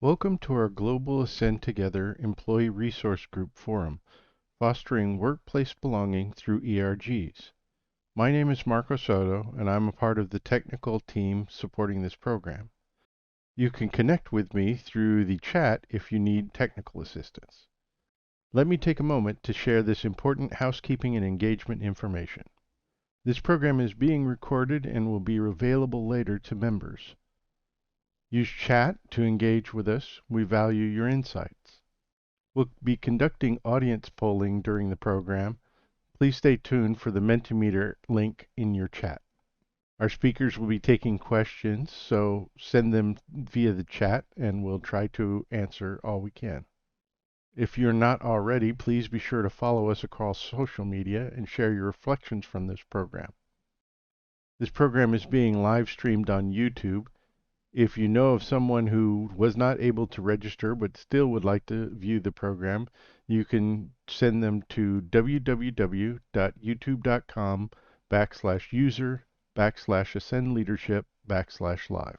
Welcome to our Global Ascend Together Employee Resource Group Forum, fostering workplace belonging through ERGs. My name is Marco Soto, and I'm a part of the technical team supporting this program. You can connect with me through the chat if you need technical assistance. Let me take a moment to share this important housekeeping and engagement information. This program is being recorded and will be available later to members. Use chat to engage with us. We value your insights. We'll be conducting audience polling during the program. Please stay tuned for the Mentimeter link in your chat. Our speakers will be taking questions, so send them via the chat and we'll try to answer all we can. If you're not already, please be sure to follow us across social media and share your reflections from this program. This program is being live streamed on YouTube. If you know of someone who was not able to register but still would like to view the program, you can send them to www.youtube.com/user/ascendleadership/live.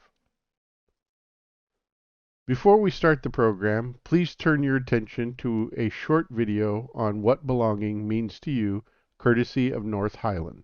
Before we start the program, please turn your attention to a short video on what belonging means to you, courtesy of North Highland.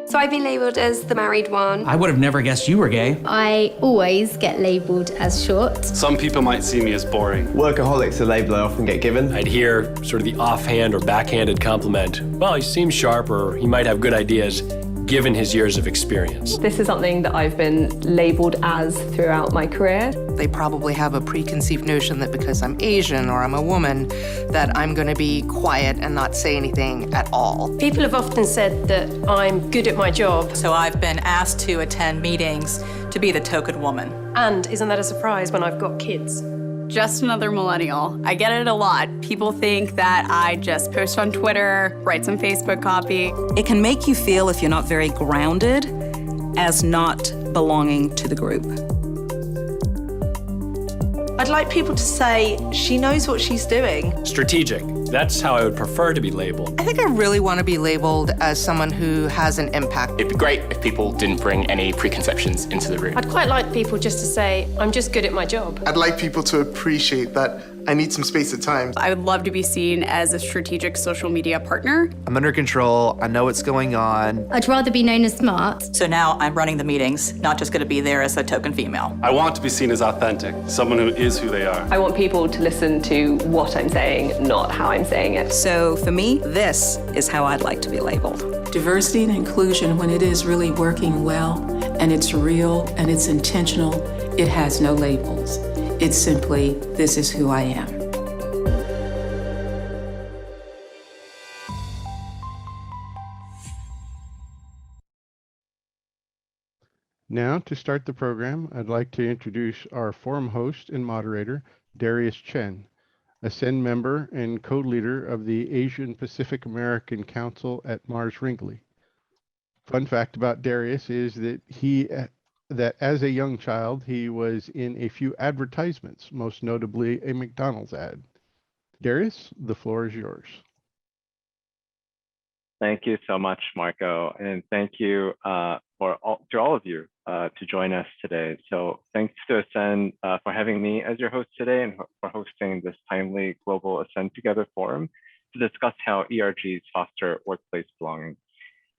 So I've been labelled as the married one. I would have never guessed you were gay. I always get labelled as short. Some people might see me as boring. Workaholic's a label I often get given. I'd hear sort of the offhand or backhanded compliment. Well, he seems sharp, or he might have good ideas, given his years of experience. This is something that I've been labelled as throughout my career. They probably have a preconceived notion that because I'm Asian or I'm a woman, that I'm going to be quiet and not say anything at all. People have often said that I'm good at my job. So I've been asked to attend meetings to be the token woman. And isn't that a surprise when I've got kids? Just another millennial. I get it a lot. People think that I just post on Twitter, write some Facebook copy. It can make you feel, if you're not very grounded, as not belonging to the group. I'd like people to say, she knows what she's doing. Strategic. That's how I would prefer to be labeled. I think I really want to be labeled as someone who has an impact. It'd be great if people didn't bring any preconceptions into the room. I'd quite like people just to say, I'm just good at my job. I'd like people to appreciate that I need some space at times. I would love to be seen as a strategic social media partner. I'm under control. I know what's going on. I'd rather be known as smart. So now I'm running the meetings, not just going to be there as a token female. I want to be seen as authentic, someone who is who they are. I want people to listen to what I'm saying, not how I'm saying it. So for me, this is how I'd like to be labeled. Diversity and inclusion, when it is really working well, and it's real, and it's intentional, it has no labels. It's simply, this is who I am. Now, to start the program, I'd like to introduce our forum host and moderator, Darius Chen, Ascend member and co-leader of the Asian Pacific American Council at Mars Wrigley. Fun fact about Darius is that as a young child, he was in a few advertisements, most notably a McDonald's ad. Darius, the floor is yours. Thank you so much, Marco, and thank you to all of you to join us today. So thanks to Ascend for having me as your host today and for hosting this timely Global Ascend Together forum to discuss how ERGs foster workplace belonging.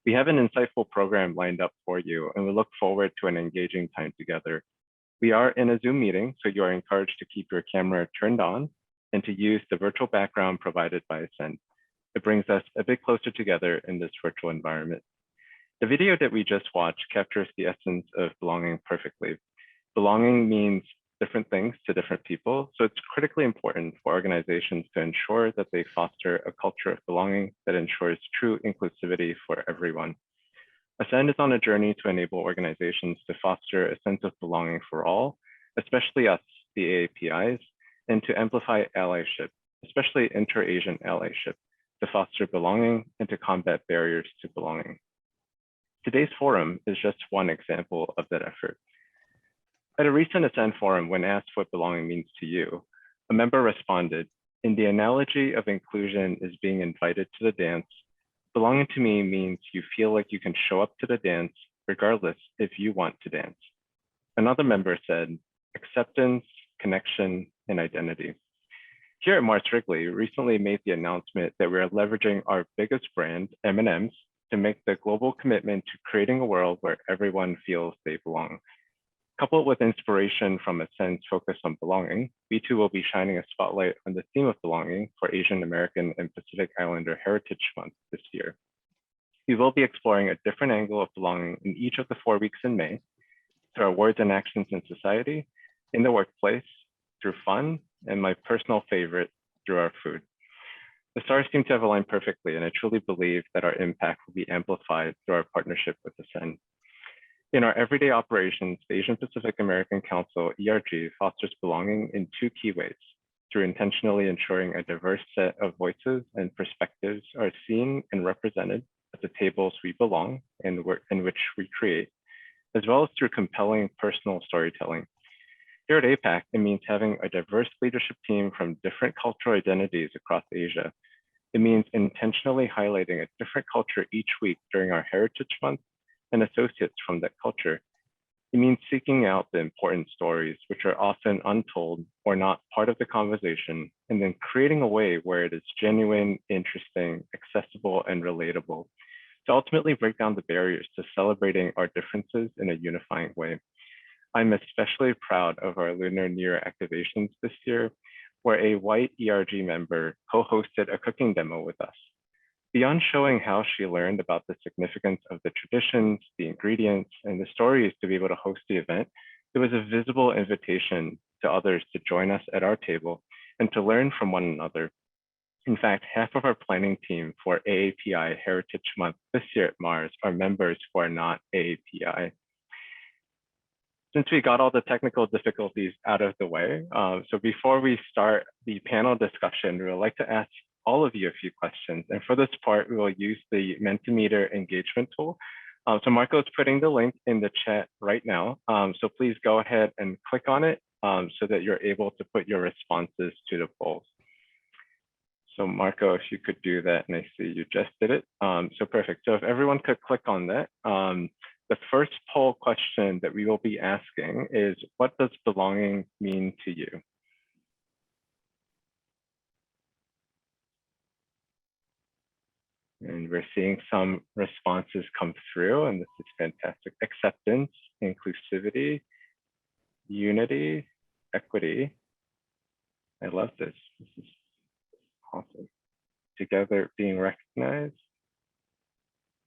We have an insightful program lined up for you, and we look forward to an engaging time together. We are in a Zoom meeting, so you are encouraged to keep your camera turned on and to use the virtual background provided by Ascend. It brings us a bit closer together in this virtual environment. The video that we just watched captures the essence of belonging perfectly. Belonging means different things to different people, so it's critically important for organizations to ensure that they foster a culture of belonging that ensures true inclusivity for everyone. Ascend is on a journey to enable organizations to foster a sense of belonging for all, especially us, the AAPIs, and to amplify allyship, especially inter-Asian allyship, to foster belonging and to combat barriers to belonging. Today's forum is just one example of that effort. At a recent Ascend forum, when asked what belonging means to you, a member responded, "In the analogy of inclusion is being invited to the dance, belonging to me means you feel like you can show up to the dance regardless if you want to dance. Another member said, acceptance, connection, and identity. Here at Mars Wrigley, we recently made the announcement that we are leveraging our biggest brand, M&M's, to make the global commitment to creating a world where everyone feels they belong. Coupled with inspiration from a sense focused on belonging, we too will be shining a spotlight on the theme of belonging for Asian American and Pacific Islander Heritage Month this year. We will be exploring a different angle of belonging in each of the 4 weeks in May, through our words and actions in society, in the workplace, through fun, and my personal favorite, through our food. The stars seem to have aligned perfectly, and I truly believe that our impact will be amplified through our partnership with Ascend. In our everyday operations, the Asian Pacific American Council, ERG, fosters belonging in 2 key ways: through intentionally ensuring a diverse set of voices and perspectives are seen and represented at the tables we belong and in which we create, as well as through compelling personal storytelling. Here at APAC, it means having a diverse leadership team from different cultural identities across Asia. It means intentionally highlighting a different culture each week during our Heritage Month and associates from that culture. It means seeking out the important stories, which are often untold or not part of the conversation, and then creating a way where it is genuine, interesting, accessible, and relatable to ultimately break down the barriers to celebrating our differences in a unifying way. I'm especially proud of our Lunar New Year activations this year, where a white ERG member co-hosted a cooking demo with us. Beyond showing how she learned about the significance of the traditions, the ingredients, and the stories to be able to host the event, it was a visible invitation to others to join us at our table and to learn from one another. In fact, half of our planning team for AAPI Heritage Month this year at Mars are members who are not AAPI. Since we got all the technical difficulties out of the way, so before we start the panel discussion, we would like to ask all of you a few questions. And for this part, we will use the Mentimeter engagement tool. So Marco is putting the link in the chat right now. So please go ahead and click on it so that you're able to put your responses to the polls. So Marco, if you could do that, and I see you just did it. So perfect. So if everyone could click on that. The first poll question that we will be asking is, what does belonging mean to you? And we're seeing some responses come through, and this is fantastic. Acceptance, inclusivity, unity, equity. I love this. This is awesome. Together, being recognized,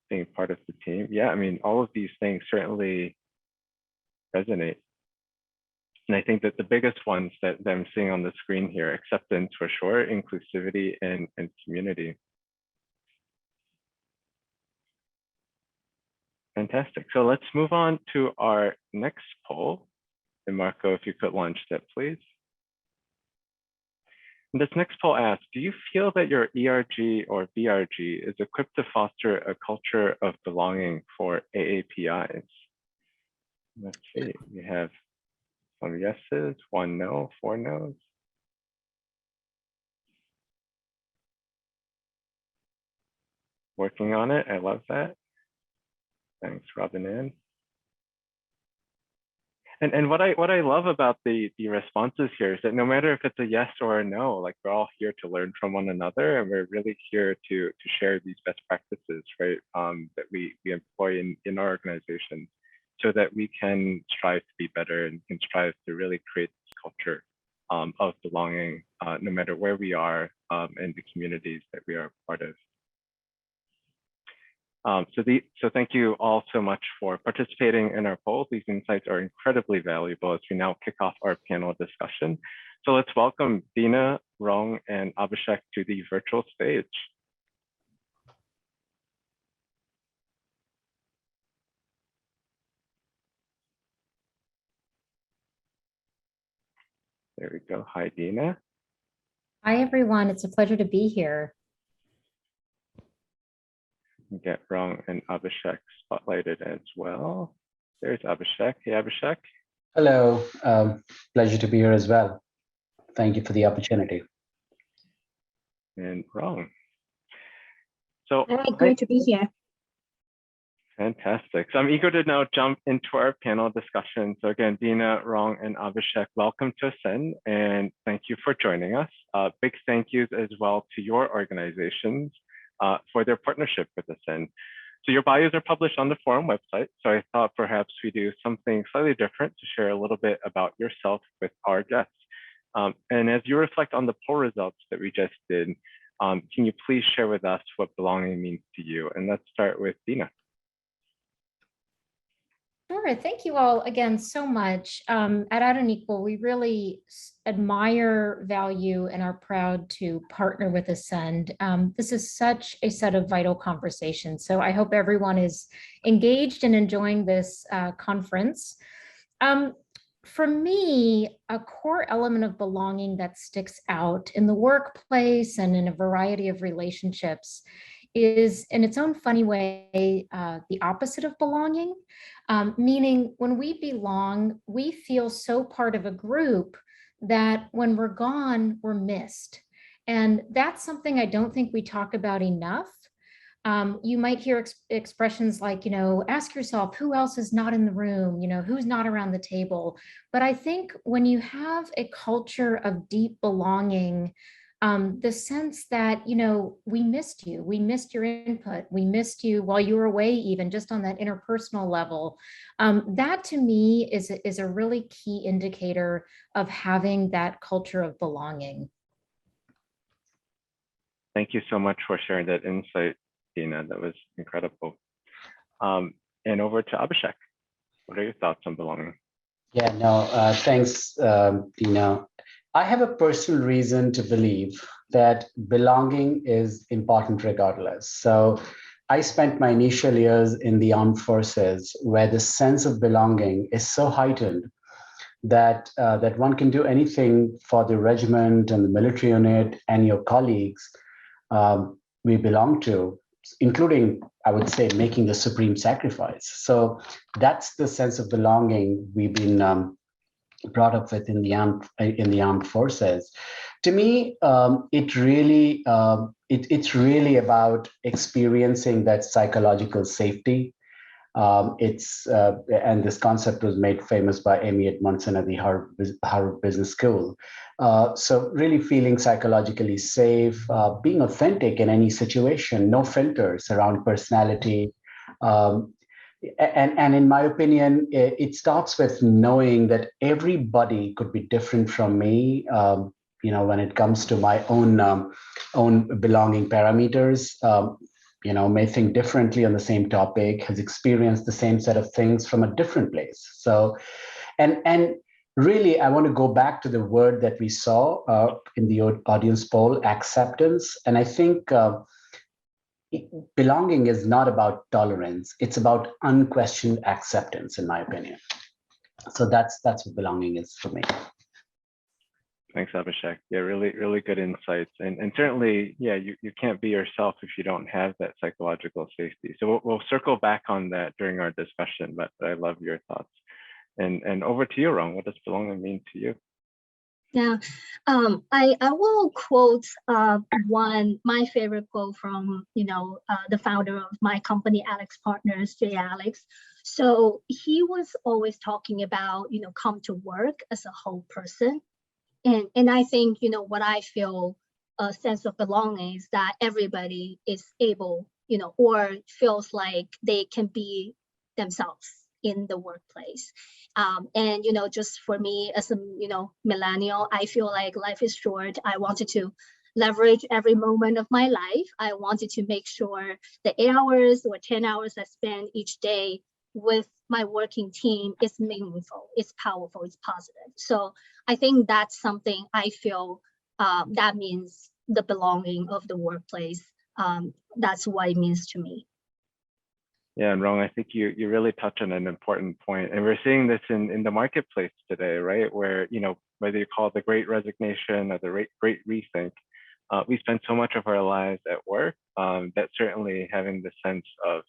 being part of the team. Yeah, I mean, all of these things certainly resonate. And I think that the biggest ones that I'm seeing on the screen here, acceptance for sure, inclusivity, and community. Fantastic. So let's move on to our next poll. And Marco, if you could launch that, please. And this next poll asks, do you feel that your ERG or BRG is equipped to foster a culture of belonging for AAPIs? Let's see, we have some yeses, 1 no, 4 no's. Working on it, I love that. Thanks, Robin Ann. And what I love about the responses here is that no matter if it's a yes or a no, like we're all here to learn from one another, and we're really here to share these best practices, right? That we employ in our organizations, so that we can strive to be better and can strive to really create this culture of belonging, no matter where we are in the communities that we are part of. So thank you all so much for participating in our poll. These insights are incredibly valuable as we now kick off our panel discussion. So let's welcome Dina, Rong, and Abhishek to the virtual stage. There we go. Hi, Dina. Hi, everyone. It's a pleasure to be here. Get Rong and Abhishek spotlighted as well. There's Abhishek. Hey, Abhishek. Hello. Pleasure to be here as well. Thank you for the opportunity. And Rong. So great to be here. Fantastic. So I'm eager to now jump into our panel discussion. So again, Dina, Rong, and Abhishek, welcome to Ascend, and thank you for joining us. Big thank yous as well to your organizations for their partnership with Ascend. So your bios are published on the forum website. So I thought perhaps we do something slightly different to share a little bit about yourself with our guests. And as you reflect on the poll results that we just did, can you please share with us what belonging means to you? And let's start with Dina. Sure. Thank you all again so much. At Add and Equal, we really admire, value, and are proud to partner with Ascend. This is such a set of vital conversations. So I hope everyone is engaged and enjoying this conference. For me, a core element of belonging that sticks out in the workplace and in a variety of relationships is, in its own funny way, the opposite of belonging. Meaning when we belong, we feel so part of a group that when we're gone, we're missed. And that's something I don't think we talk about enough. You might hear expressions like, ask yourself who else is not in the room, who's not around the table. But I think when you have a culture of deep belonging, the sense that, we missed you, we missed your input, we missed you while you were away, even just on that interpersonal level. That to me is a really key indicator of having that culture of belonging. Thank you so much for sharing that insight, Dina. That was incredible. And over to Abhishek. What are your thoughts on belonging? Yeah, no, thanks, Dina. I have a personal reason to believe that belonging is important regardless. So I spent my initial years in the armed forces where the sense of belonging is so heightened that that one can do anything for the regiment and the military unit and your colleagues we belong to, including, I would say, making the supreme sacrifice. So that's the sense of belonging we've been brought up with in the armed forces. To me, it's really about experiencing that psychological safety. And this concept was made famous by Amy Edmondson at the Harvard Business School. So really feeling psychologically safe, being authentic in any situation, no filters around personality. And in my opinion, it starts with knowing that everybody could be different from me. When it comes to my own belonging parameters, may think differently on the same topic, has experienced the same set of things from a different place. So, and really, I want to go back to the word that we saw in the audience poll, acceptance. And I think belonging is not about tolerance. It's about unquestioned acceptance, in my opinion. So that's what belonging is for me. Thanks, Abhishek. Yeah, really good insights. And certainly, yeah, you can't be yourself if you don't have that psychological safety. So we'll circle back on that during our discussion, but I love your thoughts. And over to you, Rong. What does belonging mean to you? Yeah, I will quote my favorite quote from the founder of my company, Alex Partners, Jay Alex. So he was always talking about come to work as a whole person, and I think what I feel a sense of belonging is that everybody is able or feels like they can be themselves in the workplace. And just for me as a millennial, I feel like life is short. I wanted to leverage every moment of my life. I wanted to make sure the 8 hours or 10 hours I spend each day with my working team is meaningful, it's powerful, it's positive. So I think that's something I feel that means the belonging of the workplace. That's what it means to me. Yeah, and Rong, I think you really touch on an important point. And we're seeing this in the marketplace today, right? Where, whether you call it the great resignation or the great rethink, we spend so much of our lives at work that certainly having the sense of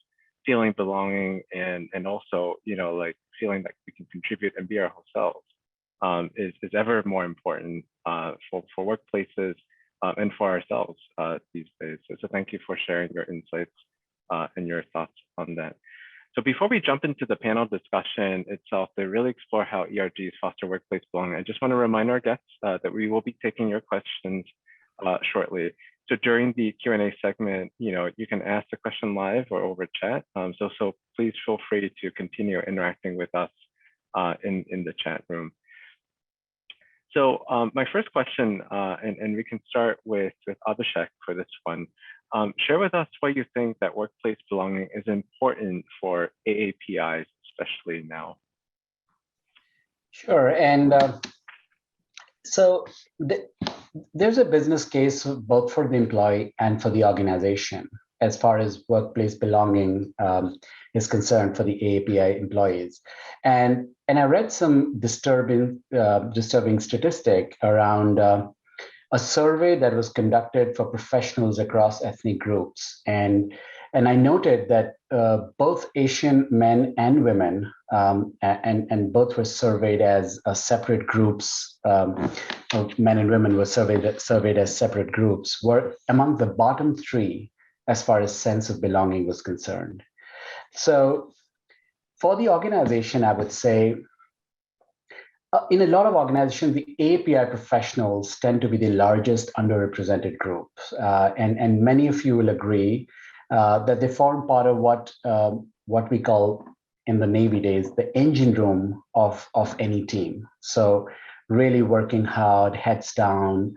feeling belonging and also, like feeling like we can contribute and be our whole selves is ever more important for workplaces and for ourselves these days. So thank you for sharing your insights and your thoughts on that. So before we jump into the panel discussion itself to really explore how ERGs foster workplace belonging, I just want to remind our guests that we will be taking your questions shortly. So during the Q&A segment, you can ask the question live or over chat. So please feel free to continue interacting with us in the chat room. So my first question, and we can start with Abhishek for this one. Share with us why you think that workplace belonging is important for AAPIs, especially now. Sure, and so there's a business case both for the employee and for the organization as far as workplace belonging is concerned for the AAPI employees. And I read some disturbing statistic around a survey that was conducted for professionals across ethnic groups. And I noted that both Asian men and women, and both were surveyed as separate groups, men and women were surveyed as separate groups, were among the bottom three as far as sense of belonging was concerned. So for the organization, I would say, in a lot of organizations, the AAPI professionals tend to be the largest underrepresented group. And many of you will agree that they form part of what we call in the Navy days, the engine room of any team. So really working hard, heads down,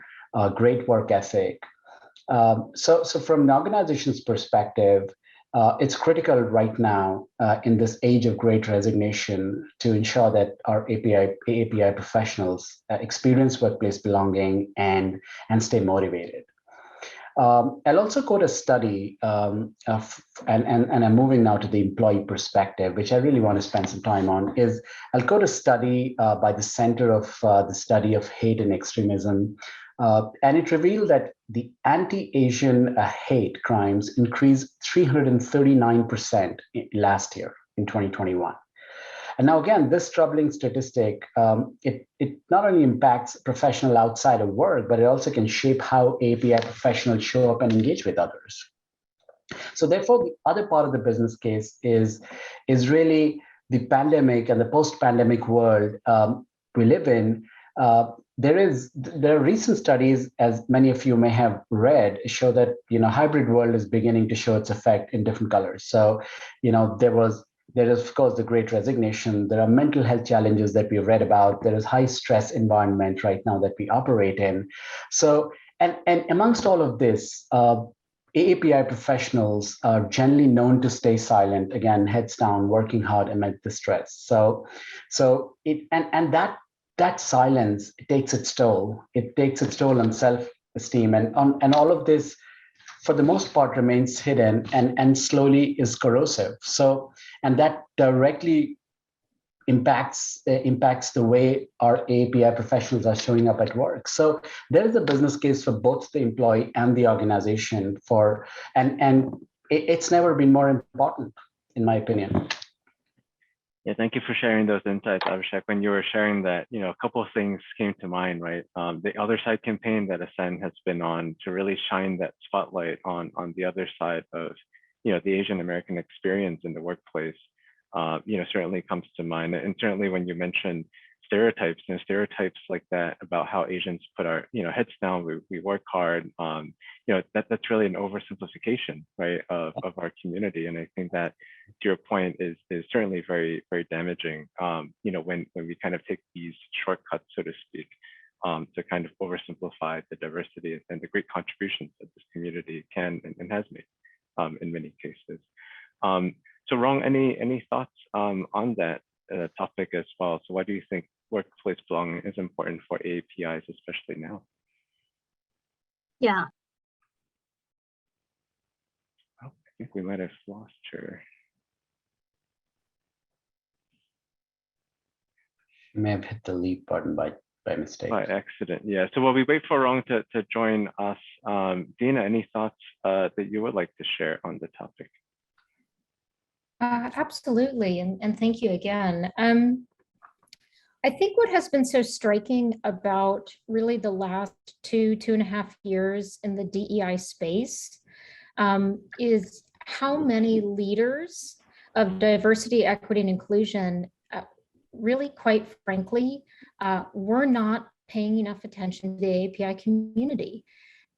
great work ethic. So from an organization's perspective, it's critical right now in this age of great resignation to ensure that our AAPI professionals experience workplace belonging and stay motivated. I'll also quote a study, and I'm moving now to the employee perspective, which I really want to spend some time on. I'll quote a study by the Center of the Study of Hate and Extremism. And it revealed that the anti-Asian hate crimes increased 339% last year in 2021. And now again, this troubling statistic, it not only impacts professional outside of work, but it also can shape how API professionals show up and engage with others. So therefore, the other part of the business case is really the pandemic and the post-pandemic world we live in. There are recent studies, as many of you may have read, show that hybrid world is beginning to show its effect in different colors. So there is of course the great resignation. There are mental health challenges that we've read about. There is high stress environment right now that we operate in. So and amongst all of this, AAPI professionals are generally known to stay silent, again, heads down, working hard amid the stress. So that silence takes its toll. It takes its toll on self-esteem, and all of this, for the most part, remains hidden and slowly is corrosive. So, and that directly impacts the way our API professionals are showing up at work. So there is a business case for both the employee and the organization and it's never been more important, in my opinion. Yeah, thank you for sharing those insights, Abhishek. When you were sharing that, a couple of things came to mind, right? The Other Side campaign that Ascend has been on to really shine that spotlight on the other side of, the Asian American experience in the workplace, certainly comes to mind. And certainly when you mentioned stereotypes, stereotypes like that about how Asians put our, heads down, we work hard, that's really an oversimplification, right, of our community. And I think that, to your point, is certainly very, very damaging, when we kind of take these shortcuts, so to speak, to kind of oversimplify the diversity and the great contributions that this community can and has made in many cases. So Rong, any thoughts on that topic as well? So why do you think workplace belonging is important for APIs, especially now? Yeah. Oh, I think we might have lost her. You may have hit the leave button by mistake. By accident, yeah. So while we wait for Rong to join us, Dina, any thoughts that you would like to share on the topic? Absolutely, and thank you again. I think what has been so striking about really the last 2.5 years in the DEI space is how many leaders of diversity, equity, and inclusion, really, quite frankly, we're not paying enough attention to the API community.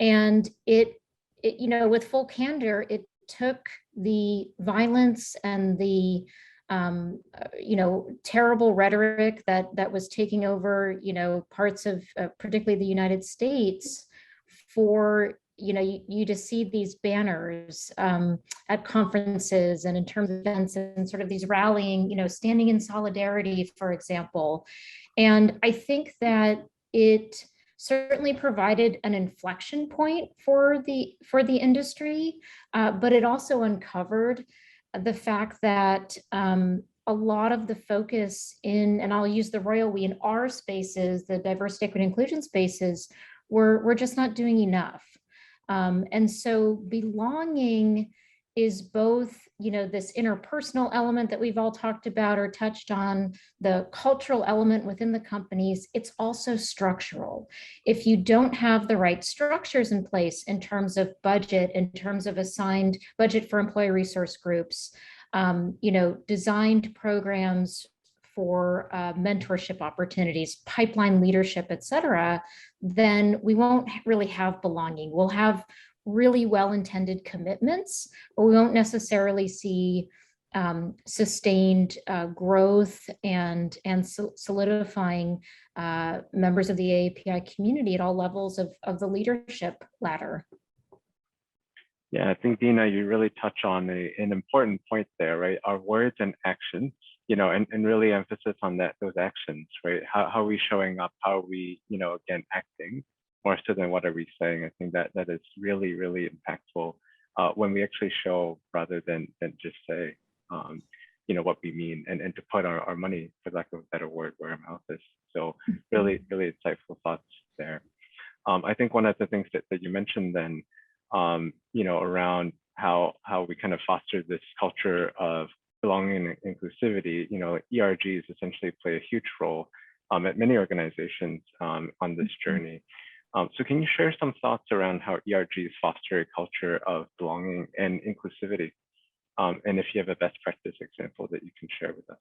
And it, with full candor, it took the violence and the terrible rhetoric that was taking over, parts of particularly the United States for you to see these banners at conferences and in terms of events and sort of these rallying, standing in solidarity, for example. And I think that it certainly provided an inflection point for the industry, but it also uncovered the fact that a lot of the focus and I'll use the royal we, in our spaces, the diversity, equity, inclusion spaces, we're just not doing enough. And so belonging is both, this interpersonal element that we've all talked about or touched on, the cultural element within the companies. It's also structural. If you don't have the right structures in place in terms of budget, in terms of assigned budget for employee resource groups, designed programs for mentorship opportunities, pipeline leadership, et cetera, then we won't really have belonging. We'll have really well-intended commitments, but we won't necessarily see sustained growth and solidifying members of the API community at all levels of the leadership ladder. Yeah, I think, Dina, you really touch on an important point there, right? Our words and actions, and really emphasis on those actions, right? How are we showing up? How are we, again, acting more so than what are we saying? I think that is really, really impactful when we actually show rather than just say, what we mean and to put our money, for lack of a better word, where our mouth is. So really, really insightful thoughts there. I think one of the things that you mentioned then, around how we kind of foster this culture of belonging and inclusivity, ERGs essentially play a huge role at many organizations on this journey. So can you share some thoughts around how ERGs foster a culture of belonging and inclusivity? And if you have a best practice example that you can share with us.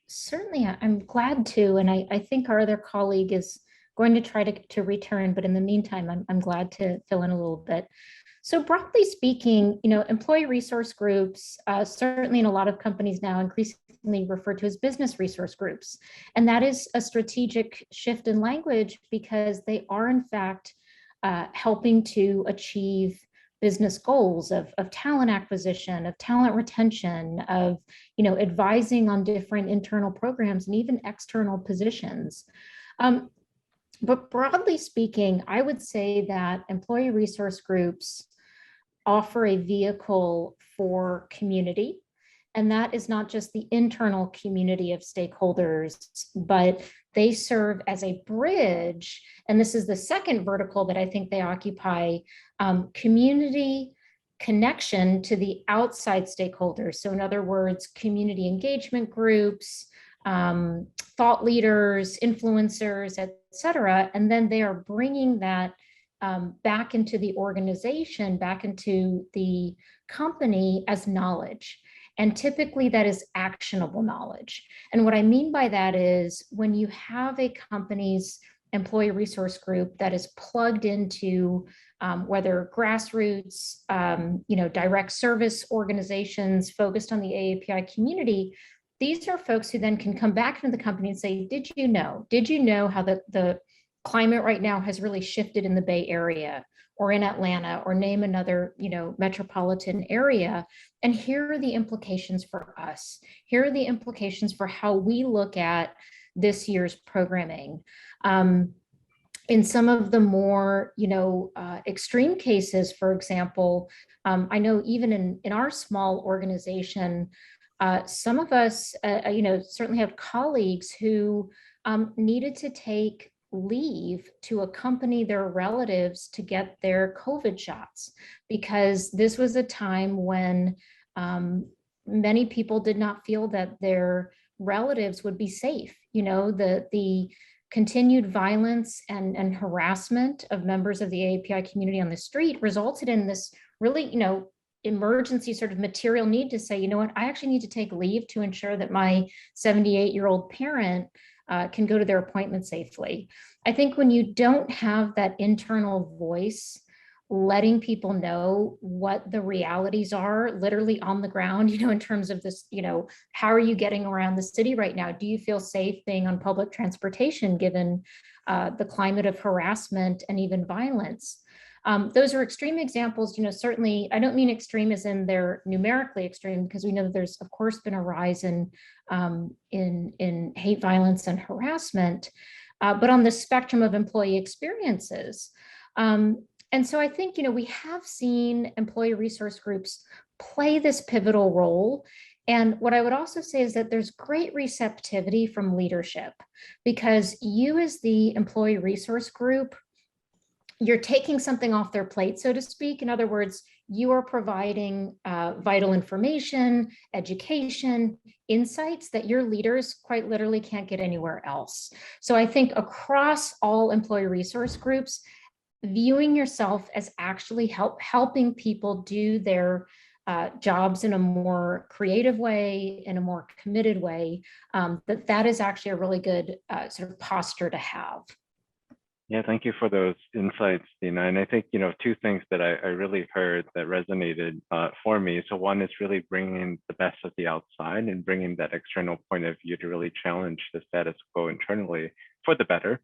Certainly, I'm glad to. And I think our other colleague is going to try to return, but in the meantime, I'm glad to fill in a little bit. So broadly speaking, employee resource groups, certainly in a lot of companies now increasingly referred to as business resource groups. And that is a strategic shift in language because they are in fact helping to achieve business goals of talent acquisition, of talent retention, of advising on different internal programs and even external positions. But broadly speaking, I would say that employee resource groups offer a vehicle for community. And that is not just the internal community of stakeholders, but they serve as a bridge. And this is the second vertical that I think they occupy, community connection to the outside stakeholders. So in other words, community engagement groups, thought leaders, influencers, et cetera. And then they are bringing that back into the organization, back into the company as knowledge. And typically that is actionable knowledge. And what I mean by that is when you have a company's employee resource group that is plugged into whether grassroots, direct service organizations focused on the AAPI community, these are folks who then can come back into the company and say, did you know how the climate right now has really shifted in the Bay Area or in Atlanta, or name another, metropolitan area. And here are the implications for us. Here are the implications for how we look at this year's programming. In some of the more, extreme cases, for example, I know even in our small organization, some of us, certainly have colleagues who needed to take leave to accompany their relatives to get their COVID shots, because this was a time when many people did not feel that their relatives would be safe. The continued violence and harassment of members of the AAPI community on the street resulted in this really, emergency sort of material need to say, you know what, I actually need to take leave to ensure that my 78-year-old parent can go to their appointment safely. I think when you don't have that internal voice letting people know what the realities are literally on the ground, in terms of this, how are you getting around the city right now? Do you feel safe being on public transportation given the climate of harassment and even violence? Those are extreme examples. Certainly, I don't mean extreme as in they're numerically extreme, because we know that there's, of course, been a rise in hate violence and harassment, but on the spectrum of employee experiences. And so I think, we have seen employee resource groups play this pivotal role. And what I would also say is that there's great receptivity from leadership, because you as the employee resource group, you're taking something off their plate, so to speak. In other words, you are providing vital information, education, insights that your leaders quite literally can't get anywhere else. So I think across all employee resource groups, viewing yourself as actually helping people do their jobs in a more creative way, in a more committed way, that is actually a really good sort of posture to have. Yeah, thank you for those insights, Dina. And I think, two things that I really heard that resonated for me. So one is really bringing the best of the outside and bringing that external point of view to really challenge the status quo internally for the better.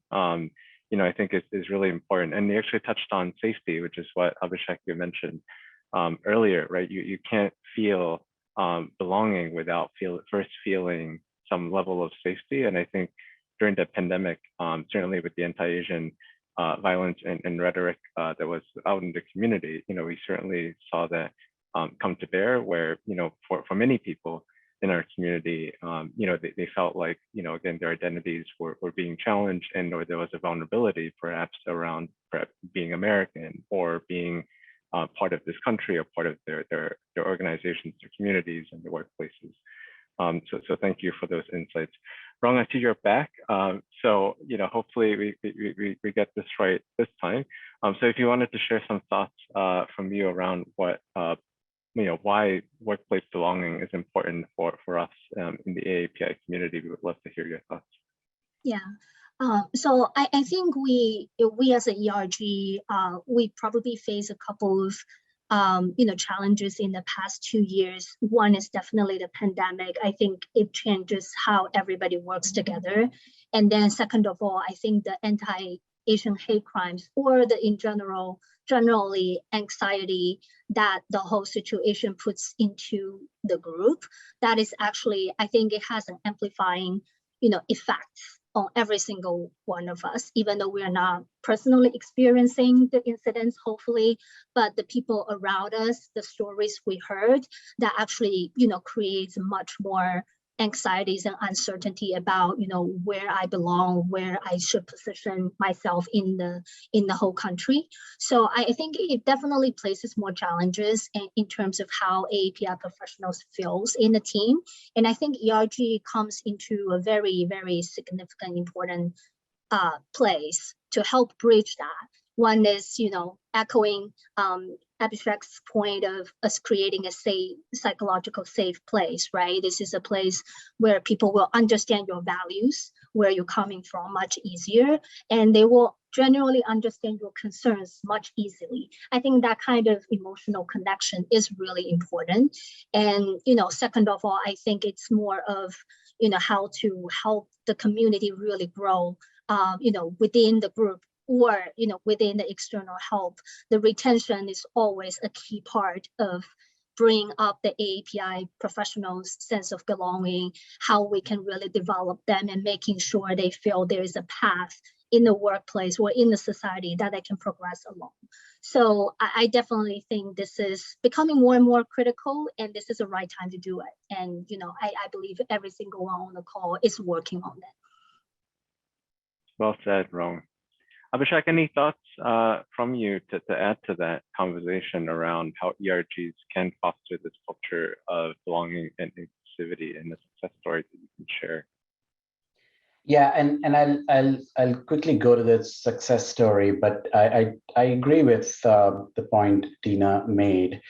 I think is really important. And you actually touched on safety, which is what Abhishek, you mentioned earlier, right? You can't feel belonging without first feeling some level of safety. And I think during the pandemic, certainly with the anti-Asian violence and rhetoric that was out in the community, we certainly saw that come to bear, where, for many people in our community, they felt like, again, their identities were being challenged, and or there was a vulnerability perhaps around being American or being part of this country or part of their organizations, their communities, and their workplaces. So thank you for those insights. Rong, I see you're back. So hopefully we get this right this time. So if you wanted to share some thoughts from you around what why workplace belonging is important for us in the AAPI community, we would love to hear your thoughts. Yeah. So I think we as an ERG, we probably face a couple of challenges in the past 2 years. One is definitely the pandemic. I think it changes how everybody works together. And then second of all, I think the anti-Asian hate crimes, or generally anxiety that the whole situation puts into the group, that is actually, I think it has an amplifying, effect on every single one of us, even though we are not personally experiencing the incidents, hopefully, but the people around us, the stories we heard, that actually, creates much more anxieties and uncertainty about, where I belong, where I should position myself in the whole country. So I think it definitely places more challenges in terms of how AAPI professionals feels in the team. And I think ERG comes into a very, very significant, important place to help bridge that. One is, echoing Abhishek's point of us creating a safe, psychological safe place, right? This is a place where people will understand your values, where you're coming from much easier, and they will generally understand your concerns much easily. I think that kind of emotional connection is really important. And, second of all, I think it's more of, how to help the community really grow, within the group, or within the external help. The retention is always a key part of bringing up the AAPI professionals' sense of belonging, how we can really develop them, and making sure they feel there is a path in the workplace or in the society that they can progress along. So I definitely think this is becoming more and more critical, and this is the right time to do it. And I believe every single one on the call is working on that. Well said, Rong. Abhishek, any thoughts from you to add to that conversation around how ERGs can foster this culture of belonging and inclusivity, and the success stories that you can share? Yeah, and I'll quickly go to the success story, but I agree with the point Dina made.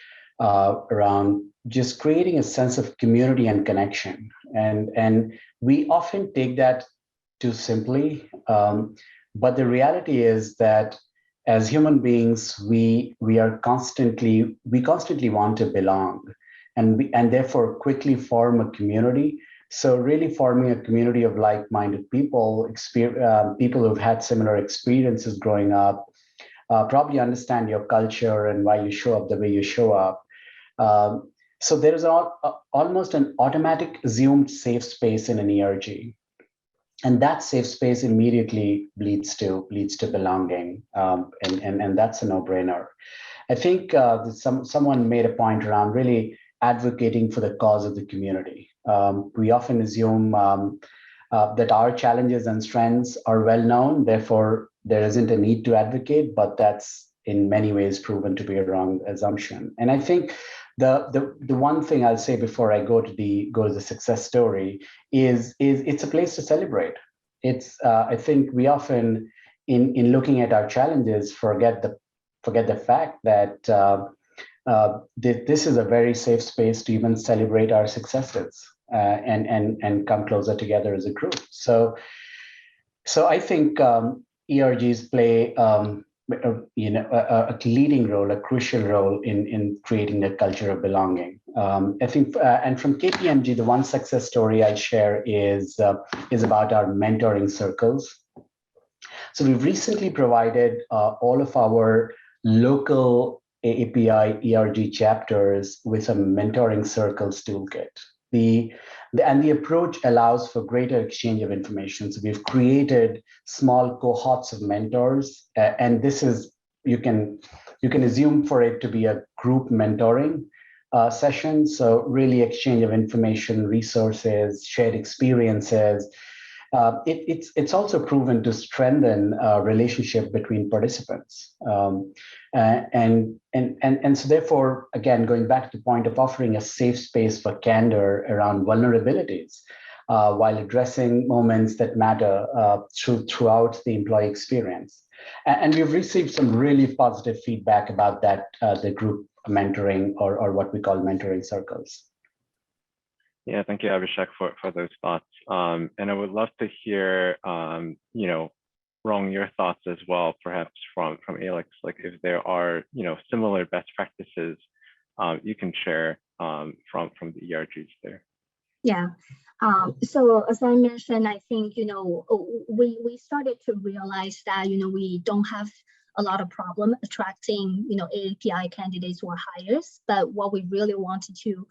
around just creating a sense of community and connection. And we often take that too simply. But the reality is that as human beings, we constantly want to belong, and therefore quickly form a community. So really forming a community of like-minded people, people who've had similar experiences growing up, probably understand your culture and why you show up the way you show up. So there is almost an automatic assumed safe space in an ERG. And that safe space immediately leads to belonging, and that's a no-brainer. I think someone made a point around really advocating for the cause of the community. We often assume that our challenges and strengths are well known, therefore there isn't a need to advocate, but that's in many ways proven to be a wrong assumption. And I think the one thing I'll say before I go to the success story is it's a place to celebrate. It's I think we often in looking at our challenges forget the fact that this is a very safe space to even celebrate our successes and come closer together as a group. So I think ERGs play a leading role, a crucial role in creating a culture of belonging. I think, and from KPMG, the one success story I share is about our mentoring circles. So we've recently provided all of our local API ERG chapters with a mentoring circles toolkit. And the approach allows for greater exchange of information. So we've created small cohorts of mentors, and this is you can assume for it to be a group mentoring session. So really exchange of information, resources, shared experiences. It's also proven to strengthen relationship between participants. And so therefore, again, going back to the point of offering a safe space for candor around vulnerabilities while addressing moments that matter throughout the employee experience. And we've received some really positive feedback about that, the group mentoring or what we call mentoring circles. Yeah, thank you, Abhishek, for those thoughts. And I would love to hear, Rong, your thoughts as well, perhaps from Alex, like if there are, similar best practices you can share from the ERGs there. Yeah. So as I mentioned, I think, we started to realize that, we don't have a lot of problem attracting, API candidates or hires, but what we really wanted to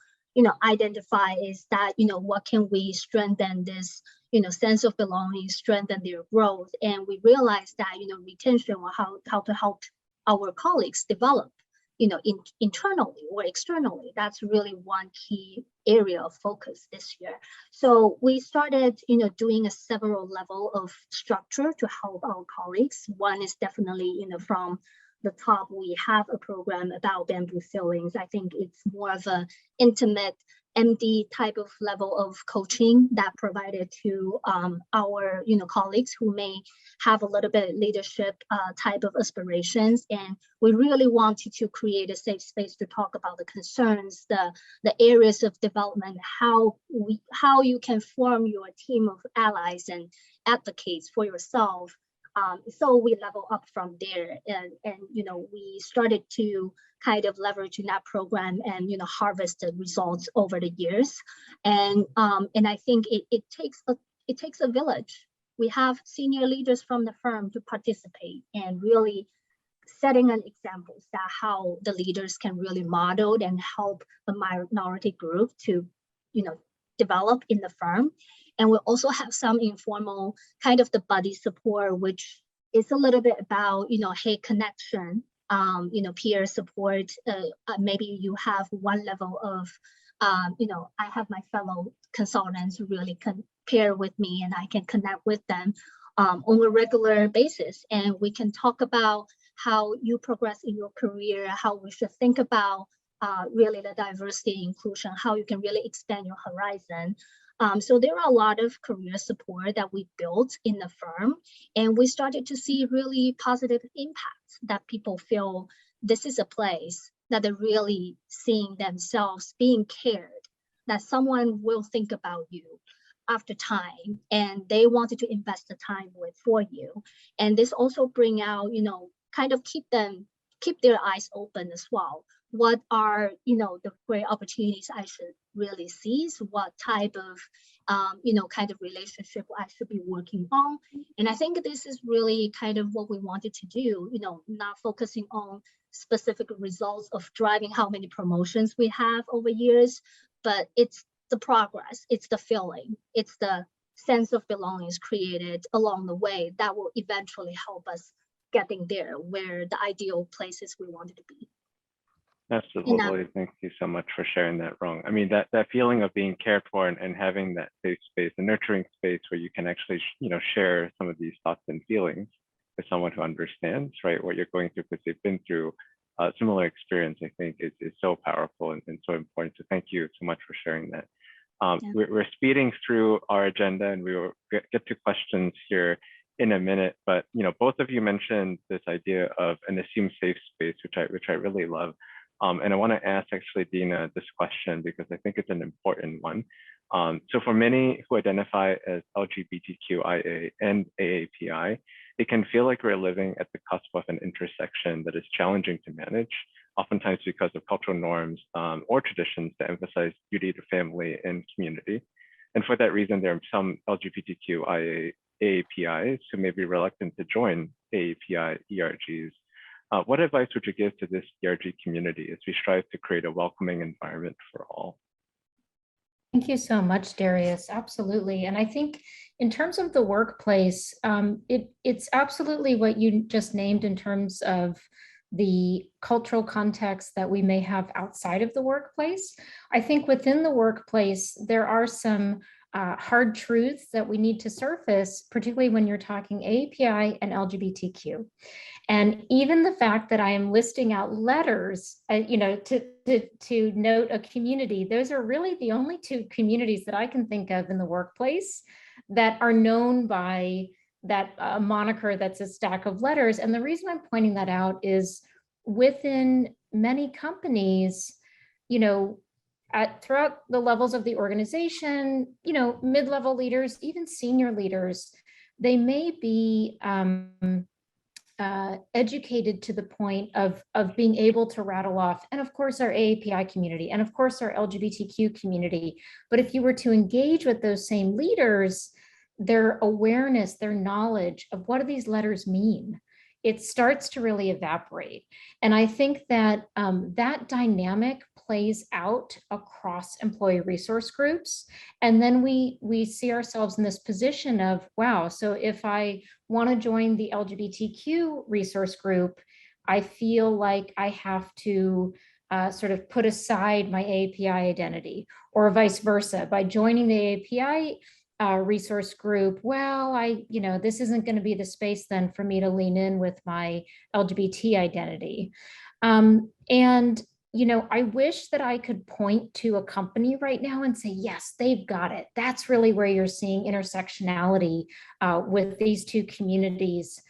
identify is that, what can we strengthen this, sense of belonging, strengthen their growth. And we realized that, retention or how to help our colleagues develop, internally or externally. That's really one key area of focus this year. So we started, doing a several level of structure to help our colleagues. One is definitely, from the top, we have a program about bamboo ceilings. I think it's more of an intimate MD type of level of coaching that provided to our colleagues who may have a little bit leadership type of aspirations. And we really wanted to create a safe space to talk about the concerns, the areas of development, how you can form your team of allies and advocates for yourself. So we level up from there, and we started to kind of leverage in that program and harvest the results over the years. And I think it takes a village. We have senior leaders from the firm to participate and really setting an example that how the leaders can really model and help a minority group to develop in the firm. And we also have some informal kind of the buddy support, which is a little bit about, hey, connection, peer support. Maybe you have one level of, I have my fellow consultants who really can pair with me and I can connect with them on a regular basis. And we can talk about how you progress in your career, how we should think about really the diversity inclusion, how you can really expand your horizon. So there are a lot of career support that we built in the firm, and we started to see really positive impacts that people feel this is a place that they're really seeing themselves being cared, that someone will think about you after time, and they wanted to invest the time for you. And this also bring out, kind of keep their eyes open as well. What are, the great opportunities I should really seize? What type of, kind of relationship I should be working on? And I think this is really kind of what we wanted to do, not focusing on specific results of driving how many promotions we have over years, but it's the progress, it's the feeling, it's the sense of belonging created along the way that will eventually help us getting there where the ideal places we wanted to be. Absolutely. Thank you so much for sharing that, Rong. I mean, that feeling of being cared for and having that safe space, a nurturing space where you can actually, share some of these thoughts and feelings with someone who understands, right, what you're going through because they've been through a similar experience, I think is so powerful and so important. So thank you so much for sharing that. We're speeding through our agenda and we will get to questions here in a minute, but both of you mentioned this idea of an assumed safe space, which I really love. And I want to ask actually Dina this question because I think it's an important one. So for many who identify as LGBTQIA and AAPI, it can feel like we're living at the cusp of an intersection that is challenging to manage, oftentimes because of cultural norms or traditions that emphasize duty to family and community. And for that reason, there are some LGBTQIA AAPIs who may be reluctant to join AAPI ERGs. What advice would you give to this ERG community as we strive to create a welcoming environment for all? Thank you so much, Darius. Absolutely. And I think in terms of the workplace, it's absolutely what you just named in terms of the cultural context that we may have outside of the workplace. I think within the workplace, there are some hard truths that we need to surface, particularly when you're talking AAPI and LGBTQ. And even the fact that I am listing out letters, to note a community, those are really the only two communities that I can think of in the workplace that are known by that moniker that's a stack of letters. And the reason I'm pointing that out is within many companies, throughout the levels of the organization, mid-level leaders, even senior leaders, they may be educated to the point of being able to rattle off, and of course our AAPI community, and of course our LGBTQ community. But if you were to engage with those same leaders, their awareness, their knowledge of what do these letters mean, it starts to really evaporate. And I think that that dynamic plays out across employee resource groups. And then we see ourselves in this position of, wow, so if I want to join the LGBTQ resource group, I feel like I have to sort of put aside my AAPI identity, or vice versa. By joining the AAPI resource group, well, this isn't going to be the space then for me to lean in with my LGBT identity. I wish that I could point to a company right now and say, yes, they've got it. That's really where you're seeing intersectionality with these two communities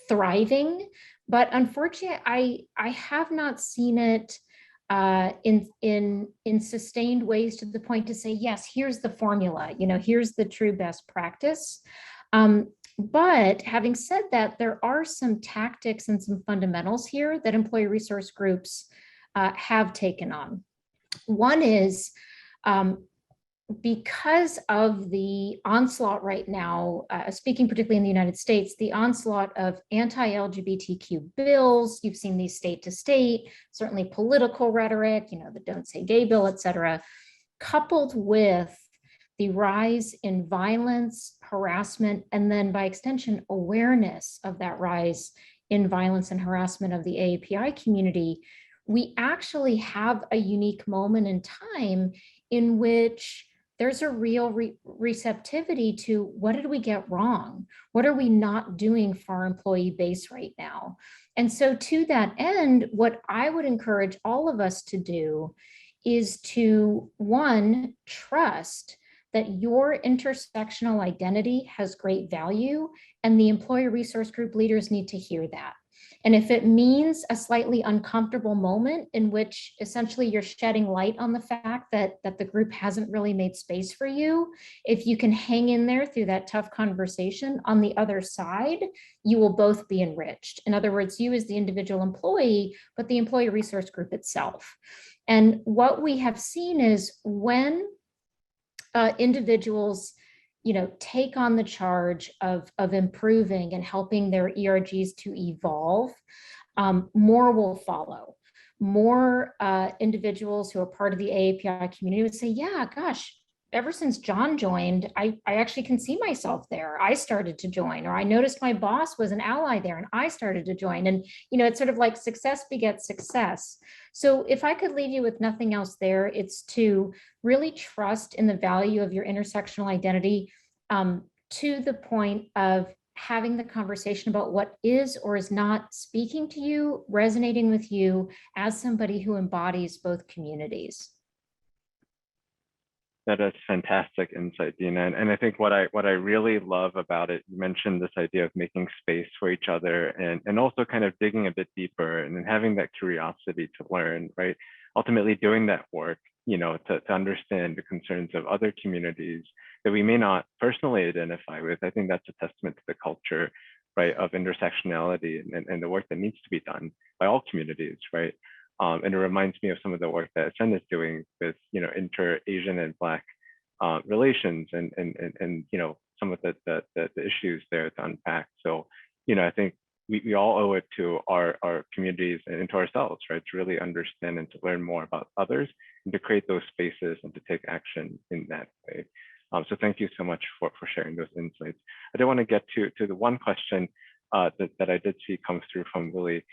thriving. But unfortunately, I have not seen it in sustained ways to the point to say, yes, here's the formula, here's the true best practice. But having said that, there are some tactics and some fundamentals here that employee resource groups have taken on. One is because of the onslaught right now, speaking particularly in the United States, the onslaught of anti-LGBTQ bills, you've seen these state to state, certainly political rhetoric, the Don't Say Gay bill, et cetera, coupled with the rise in violence, harassment, and then by extension, awareness of that rise in violence and harassment of the AAPI community, we actually have a unique moment in time in which there's a real receptivity to what did we get wrong? What are we not doing for our employee base right now? And so to that end, what I would encourage all of us to do is to, one, trust that your intersectional identity has great value, and the employee resource group leaders need to hear that. And if it means a slightly uncomfortable moment in which essentially you're shedding light on the fact that the group hasn't really made space for you, if you can hang in there through that tough conversation, on the other side, you will both be enriched. In other words, you as the individual employee, but the employee resource group itself. And what we have seen is when individuals take on the charge of improving and helping their ERGs to evolve, more will follow. More individuals who are part of the AAPI community would say, yeah, gosh, ever since John joined, I actually can see myself there. I started to join, or I noticed my boss was an ally there and I started to join. And, it's sort of like success begets success. So if I could leave you with nothing else there, it's to really trust in the value of your intersectional identity, to the point of having the conversation about what is or is not speaking to you, resonating with you as somebody who embodies both communities. That is fantastic insight, Dina. And I think what I really love about it, you mentioned this idea of making space for each other and also kind of digging a bit deeper and then having that curiosity to learn, right? Ultimately doing that work, to understand the concerns of other communities that we may not personally identify with. I think that's a testament to the culture, right, of intersectionality and the work that needs to be done by all communities, right? And it reminds me of some of the work that Ascend is doing with, inter-Asian and Black relations and some of the issues there to unpack. So, I think we all owe it to our communities and to ourselves, right, to really understand and to learn more about others and to create those spaces and to take action in that way. So thank you so much for sharing those insights. I did want to get to the one question that I did see come through from Willie.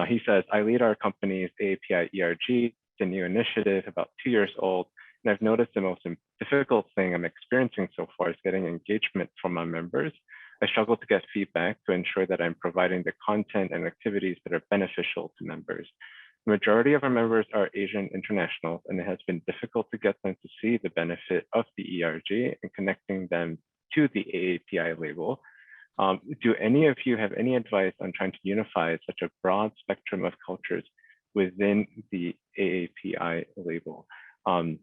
He says, I lead our company's AAPI ERG, the new initiative, about 2 years old, and I've noticed the most difficult thing I'm experiencing so far is getting engagement from my members. I struggle to get feedback to ensure that I'm providing the content and activities that are beneficial to members. The majority of our members are Asian internationals, and it has been difficult to get them to see the benefit of the ERG and connecting them to the AAPI label. Do any of you have any advice on trying to unify such a broad spectrum of cultures within the AAPI label? So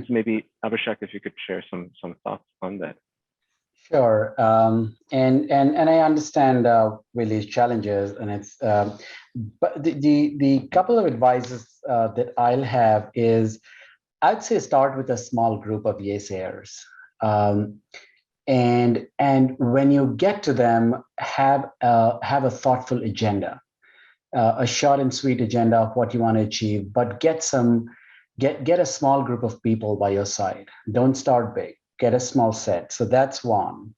maybe Abhishek, if you could share some thoughts on that. Sure, and I understand Willie's challenges, and it's but the couple of advices that I'll have is, I'd say start with a small group of naysayers. And when you get to them, have a thoughtful agenda, a short and sweet agenda of what you want to achieve, but get a small group of people by your side. Don't start big. Get a small set. So that's one.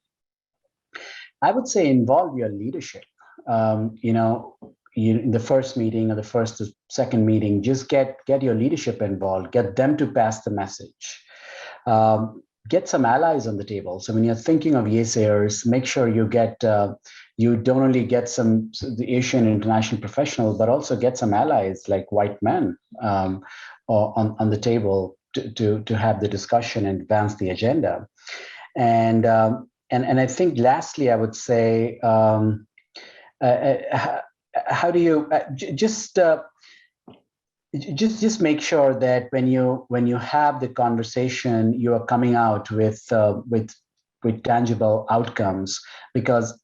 I would say involve your leadership. In the first meeting or the first or second meeting, just get your leadership involved. Get them to pass the message. Get some allies on the table. So when you're thinking of naysayers, make sure you get you don't only get the Asian international professionals, but also get some allies like white men on the table to have the discussion and advance the agenda. And I think lastly, I would say, how do you just make sure that when you have the conversation, you are coming out with tangible outcomes, because